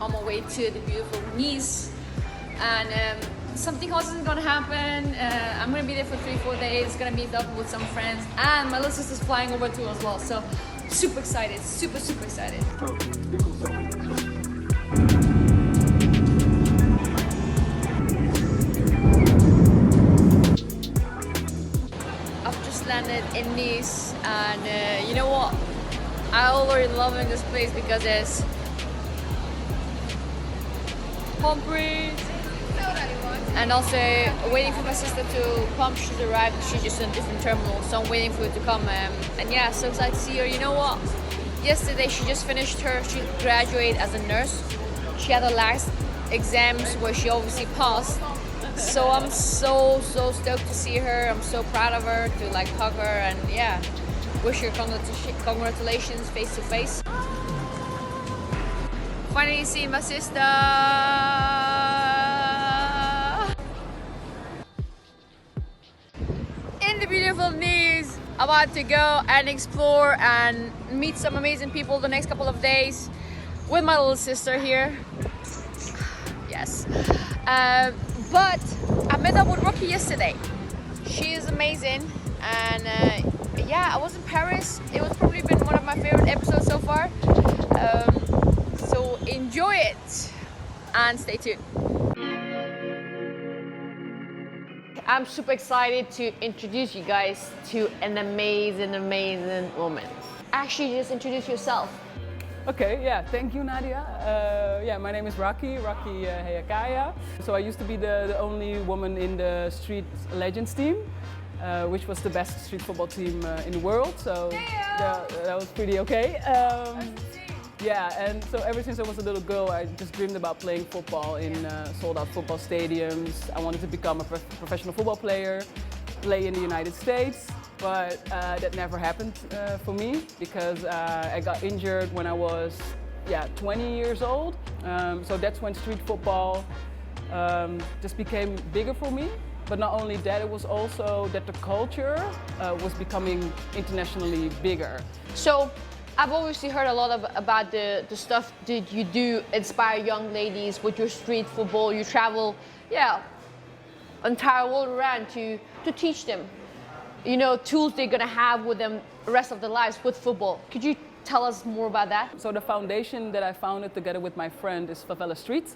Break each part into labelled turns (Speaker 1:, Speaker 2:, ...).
Speaker 1: on my way to the beautiful Nice, and something else isn't gonna happen. I'm gonna be there for 3-4 days, gonna meet up with some friends, and my little sister's flying over too as well. So super excited, super excited. I've just landed in Nice, and you know what? I'm already loving this place because it's home breeze. And also waiting for my sister to come. She's arrived. She's just in a different terminal, so I'm waiting for her to come. And yeah, so excited to see her. You know what? Yesterday she just finished she graduated as a nurse. She had her last exams where she obviously passed. So I'm so stoked to see her. I'm so proud of her, to like hug her, and yeah, wish her congratulations face to face. Finally seeing my sister. The beautiful Nice, about to go and explore and meet some amazing people the next couple of days with my little sister here. Yes. But I met up with Rookey yesterday. She is amazing, and yeah, I was in Paris. It was probably been one of my favorite episodes so far. So enjoy it and stay tuned. I'm super excited to introduce you guys to an amazing woman. Actually, just introduce yourself.
Speaker 2: Okay, yeah, thank you, Nadia. Yeah, my name is Rookey Heyakaya. So I used to be the only woman in the Street Legends team, which was the best street football team in the world. So that was pretty okay. Yeah, and so ever since I was a little girl, I just dreamed about playing football in sold-out football stadiums. I wanted to become a professional football player, play in the United States, but that never happened for me because I got injured when I was 20 years old. So that's when street football just became bigger for me. But not only that, it was also that the culture was becoming internationally bigger.
Speaker 1: So I've obviously heard a lot about the stuff that you do, inspire young ladies with your street football. You travel, entire world around to teach them, you know, tools they're gonna have with them the rest of their lives with football. Could you tell us more about that?
Speaker 2: So the foundation that I founded together with my friend is Favela Street.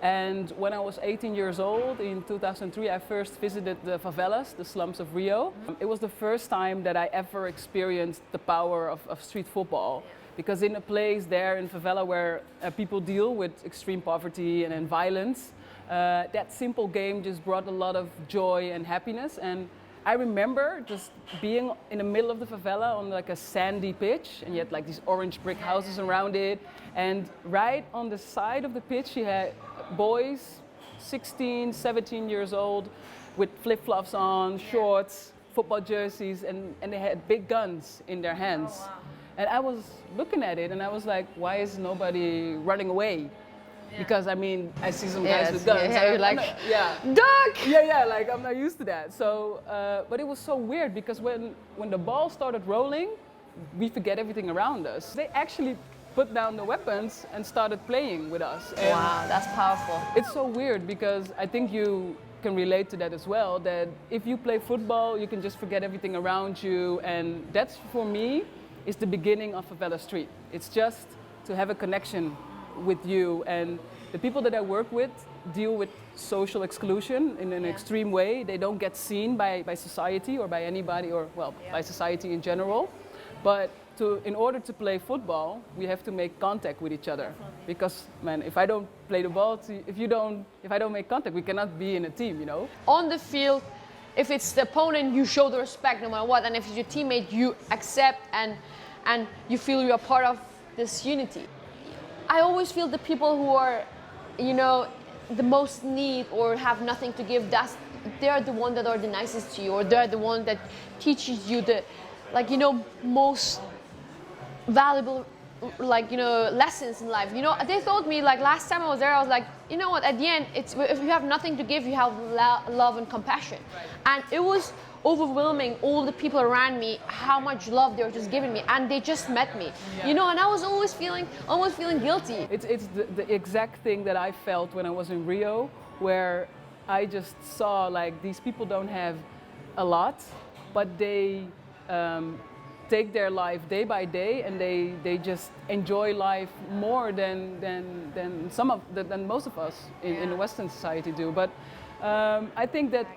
Speaker 2: And when I was 18 years old, in 2003, I first visited the favelas, the slums of Rio. It was the first time that I ever experienced the power of street football. Because in a place there in favela where people deal with extreme poverty and violence, that simple game just brought a lot of joy and happiness. And I remember just being in the middle of the favela on like a sandy pitch, and you had like these orange brick houses around it. And right on the side of the pitch, you had boys, 16, 17 years old, with flip-flops on, shorts, football jerseys, and they had big guns in their hands. Oh, wow. And I was looking at it and I was like, why is nobody running away? Yeah. Because I mean, I see some guys with guns.
Speaker 1: Yeah, you're like, duck!
Speaker 2: Yeah, like I'm not used to that. So, but it was so weird because when the ball started rolling, we forget everything around us. They actually put down the weapons and started playing with us. And
Speaker 1: wow, that's powerful.
Speaker 2: It's so weird because I think you can relate to that as well, that if you play football, you can just forget everything around you. And that's, for me, is the beginning of Favela Street. It's just to have a connection with you. And the people that I work with deal with social exclusion in an extreme way. They don't get seen by society or by anybody, or by society in general. But in order to play football, we have to make contact with each other. Because, man, if I don't play the ball, if I don't make contact, we cannot be in a team, you know?
Speaker 1: On the field, if it's the opponent, you show the respect no matter what. And if it's your teammate, you accept and you feel you're part of this unity. I always feel the people who are, you know, the most need or have nothing to give, they're the one that are the nicest to you, or they're the one that teaches you the, like, you know, most valuable, like, you know, lessons in life. You know, they told me, like, last time I was there, I was like, you know what, at the end, it's if you have nothing to give, you have love and compassion. Right. And it was overwhelming all the people around me, how much love they were just giving me, and they just met me, you know, and I was always feeling guilty.
Speaker 2: It's the exact thing that I felt when I was in Rio, where I just saw like these people don't have a lot, but they take their life day by day, and they just enjoy life more than most of us in the Western society do. But I think that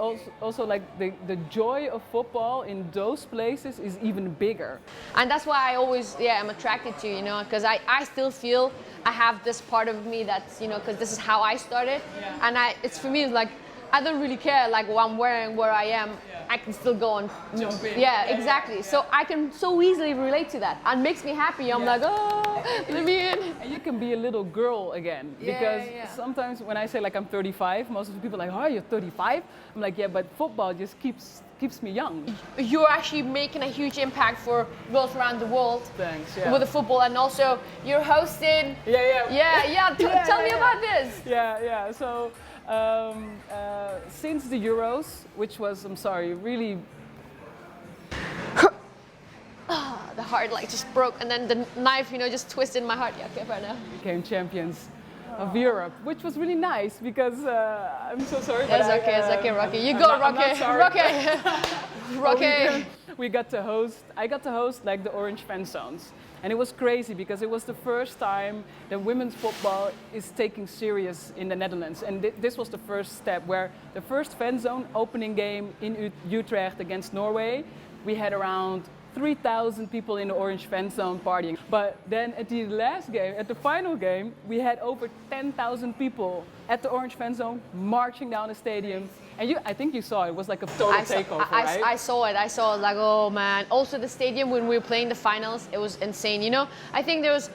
Speaker 2: also like the joy of football in those places is even bigger.
Speaker 1: And that's why I always, I'm attracted to, you know, because I still feel I have this part of me that's, you know, because this is how I started. And it's for me, it's like, I don't really care like what I'm wearing, where I am. I can still go on.
Speaker 2: Jump in.
Speaker 1: Yeah, exactly. So I can so easily relate to that, and makes me happy. I'm like, oh, let me in.
Speaker 2: And you can be a little girl again, because sometimes when I say like I'm 35, most of the people are like, oh, you're 35? I'm like, yeah, but football just keeps me young.
Speaker 1: You're actually making a huge impact for girls around the world.
Speaker 2: Thanks.
Speaker 1: With the football, and also you're hosting. Tell me about this.
Speaker 2: Yeah. So. Since the Euros, which was, I'm sorry, really...
Speaker 1: the heart like just broke, and then the knife, you know, just twisted my heart. Yeah, okay, right now.
Speaker 2: Became champions of Europe, which was really nice, because I'm so sorry.
Speaker 1: It's okay, Rocky. You go, Rocky. Rocky.
Speaker 2: We got to host, I got to host like the orange fan zones. And it was crazy because it was the first time that women's football is taking serious in the Netherlands. And this was the first step, where the first fan zone opening game in Utrecht against Norway, we had around 3,000 people in the orange fan zone partying. But then at the last game, at the final game, we had over 10,000 people at the orange fan zone marching down the stadium. And I think you saw it was like a total takeover, right?
Speaker 1: I saw it like, oh man. Also the stadium when we were playing the finals, it was insane, you know? I think there was,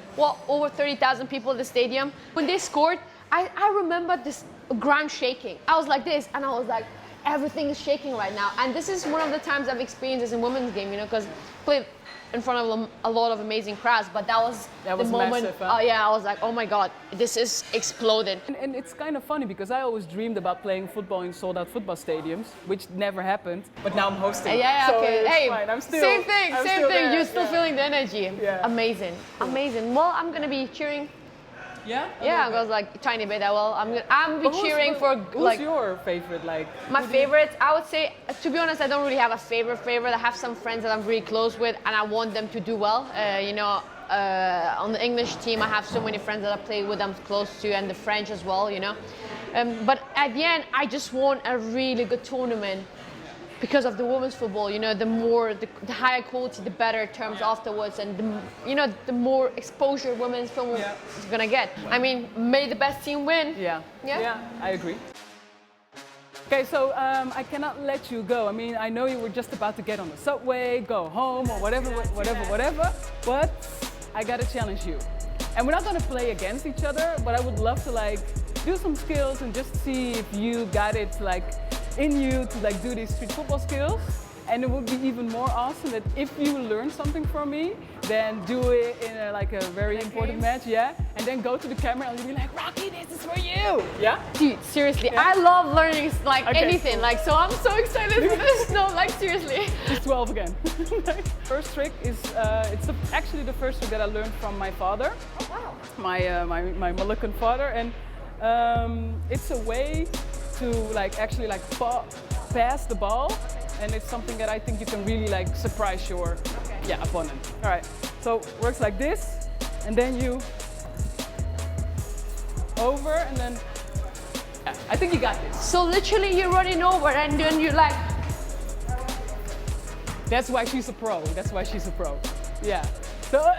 Speaker 1: over 30,000 people in the stadium. When they scored, I remember this ground shaking. I was like this, and I was like, everything is shaking right now. And this is one of the times I've experienced this in women's game, you know, because I played in front of a lot of amazing crowds, but that was the moment.
Speaker 2: Massive, huh?
Speaker 1: I was like, oh my God, this is exploded.
Speaker 2: And it's kind of funny because I always dreamed about playing football in sold-out football stadiums, which never happened. But now I'm hosting. So
Speaker 1: Okay. Hey,
Speaker 2: fine. I'm still,
Speaker 1: same thing.
Speaker 2: There.
Speaker 1: You're still feeling the energy.
Speaker 2: Yeah.
Speaker 1: Amazing. Well, I'm gonna be cheering.
Speaker 2: Yeah?
Speaker 1: I was like tiny bit. I'm be cheering for like.
Speaker 2: Who's your favorite? Like
Speaker 1: my favorite, I would say, to be honest, I don't really have a favorite. I have some friends that I'm really close with, and I want them to do well. You know, on the English team, I have so many friends that I play with, I'm close to, and the French as well. You know, but at the end, I just want a really good tournament. Because of the women's football, you know, the higher quality, the better terms afterwards, and the more exposure women's football is gonna get. I mean, may the best team win.
Speaker 2: Yeah, I agree. Okay, so I cannot let you go. I mean, I know you were just about to get on the subway, go home, or whatever, but I gotta challenge you. And we're not gonna play against each other, but I would love to like do some skills and just see if you got it like in you to like do these street football skills. And it would be even more awesome that if you learn something from me, then do it in a very important match, and then go to the camera and be like, Rocky, this is for you,
Speaker 1: Dude, seriously, I love learning like anything, like, so I'm so excited for this. No, like seriously.
Speaker 2: Just 12 again. First trick is, it's actually the first trick that I learned from my father.
Speaker 1: Oh wow.
Speaker 2: My Moluccan father, and it's a way to actually pass the ball. And it's something that I think you can really surprise your opponent. All right, so it works like this, and then you over, and then I think you got this.
Speaker 1: So literally you're running over, and then you like.
Speaker 2: That's why she's a pro. Yeah. So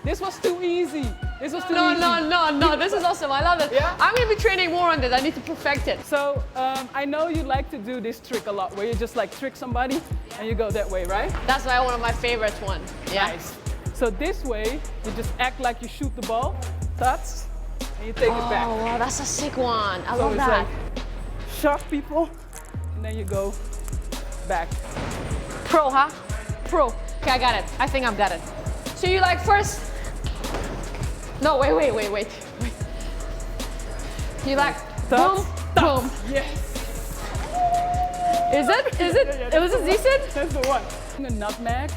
Speaker 2: this was too easy.
Speaker 1: No, this is awesome. I love it.
Speaker 2: Yeah?
Speaker 1: I'm gonna be training more on this. I need to perfect it.
Speaker 2: So I know you like to do this trick a lot, where you just trick somebody and you go that way, right?
Speaker 1: That's one of my favorite ones. Yeah.
Speaker 2: Nice. So this way, you just act like you shoot the ball, touch, and you take it back.
Speaker 1: Oh, wow, that's a sick one. I
Speaker 2: so
Speaker 1: love that.
Speaker 2: Shock people, and then you go back.
Speaker 1: Pro, huh? Pro. Okay, I got it. I think I've got it. So you first. No, wait. You
Speaker 2: Touch,
Speaker 1: boom, boom.
Speaker 2: Yes.
Speaker 1: Is it? Is it?
Speaker 2: Yeah,
Speaker 1: It was a decent?
Speaker 2: That's the one. A nutmeg,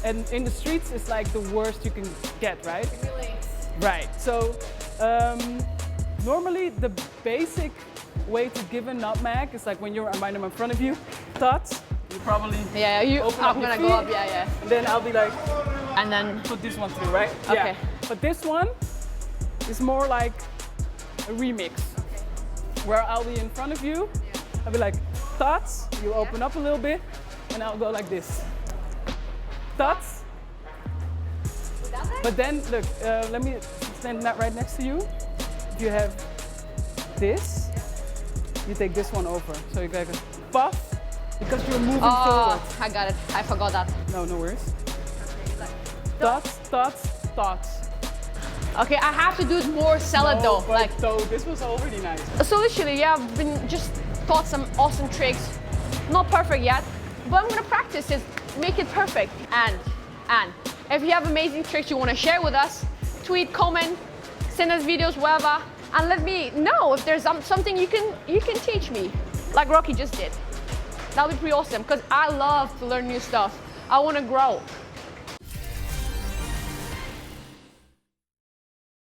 Speaker 2: and in the streets it's like the worst you can get, right?
Speaker 1: Really?
Speaker 2: Right. So normally the basic way to give a nutmeg is like when you're right in front of you, tots. You probably
Speaker 1: I'm gonna go up, yeah.
Speaker 2: And then I'll be like,
Speaker 1: And then
Speaker 2: put this one through, right?
Speaker 1: Okay.
Speaker 2: Yeah. But this one is more like a remix, where I'll be in front of you. I'll be like, tots. You open up a little bit, and I'll go like this. Tots. But then look, let me stand right next to you. If you have this, you take this one over. So you gotta puff because you're moving forward.
Speaker 1: I got it. I forgot that.
Speaker 2: No worries. Tots, tots, tots.
Speaker 1: Okay, I have to do more salad though.
Speaker 2: But so this was already nice.
Speaker 1: So literally, yeah, I've been just taught some awesome tricks. Not perfect yet, but I'm gonna practice it, make it perfect. And if you have amazing tricks you wanna share with us, tweet, comment, send us videos, whatever, and let me know if there's something you can teach me, like Rocky just did. That'll be pretty awesome, because I love to learn new stuff. I wanna grow.